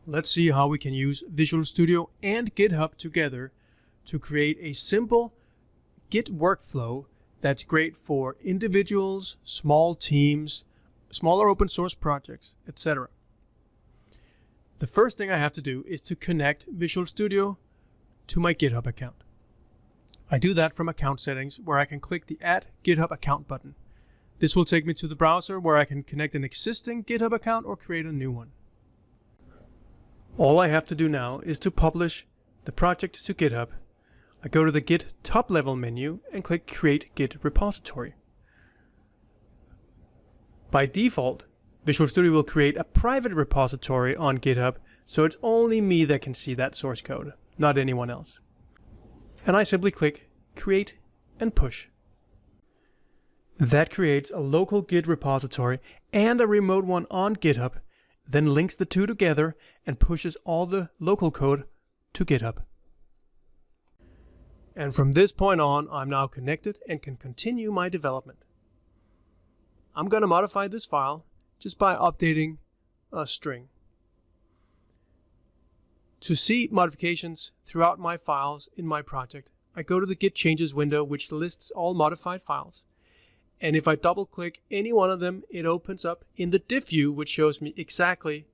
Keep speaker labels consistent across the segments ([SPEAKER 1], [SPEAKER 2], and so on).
[SPEAKER 1] Let's see how we can use Visual Studio and GitHub together to create a simple Git workflow that's great for individuals, small teams, smaller open source projects, etc. The first thing I have to do is to connect Visual Studio to my GitHub account. I do that from account settings, where I can click the Add GitHub Account button. This will take me to the browser where I can connect an existing GitHub account or create a new one. All I have to do now is to publish the project to GitHub. I go to the Git top level menu and click Create Git Repository. By default, Visual Studio will create a private repository on GitHub, so it's only me that can see that source code, not anyone else. And I simply click Create and Push. That creates a local Git repository and a remote one on GitHub, then links the two together and pushes all the local code to GitHub. And from this point on, I'm now connected and can continue my development. I'm going to modify this file just by updating a string. To see modifications throughout my files in my project, I go to the Git Changes window, which lists all modified files. And if I double click any one of them, it opens up in the diff view, which shows me exactly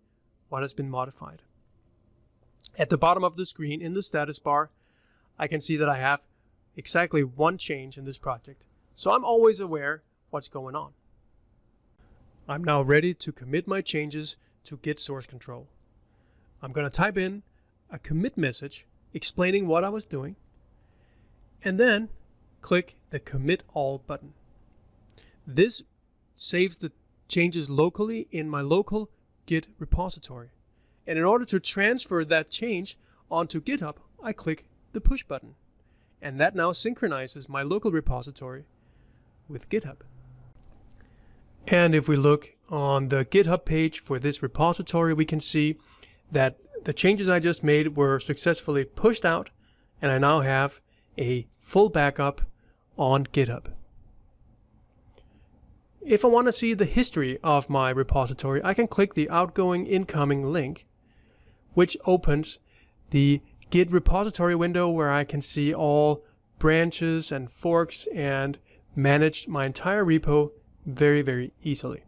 [SPEAKER 1] what has been modified. At the bottom of the screen in the status bar, I can see that I have exactly one change in this project. So I'm always aware what's going on. I'm now ready to commit my changes to Git source control. I'm going to type in a commit message explaining what I was doing, and then click the Commit All button. This saves the changes locally in my local Git repository. And in order to transfer that change onto GitHub, I click the Push button. And that now synchronizes my local repository with GitHub. And if we look on the GitHub page for this repository, we can see that the changes I just made were successfully pushed out, and I now have a full backup on GitHub. If I want to see the history of my repository, I can click the outgoing incoming link, which opens the Git repository window where I can see all branches and forks and manage my entire repo very, very easily.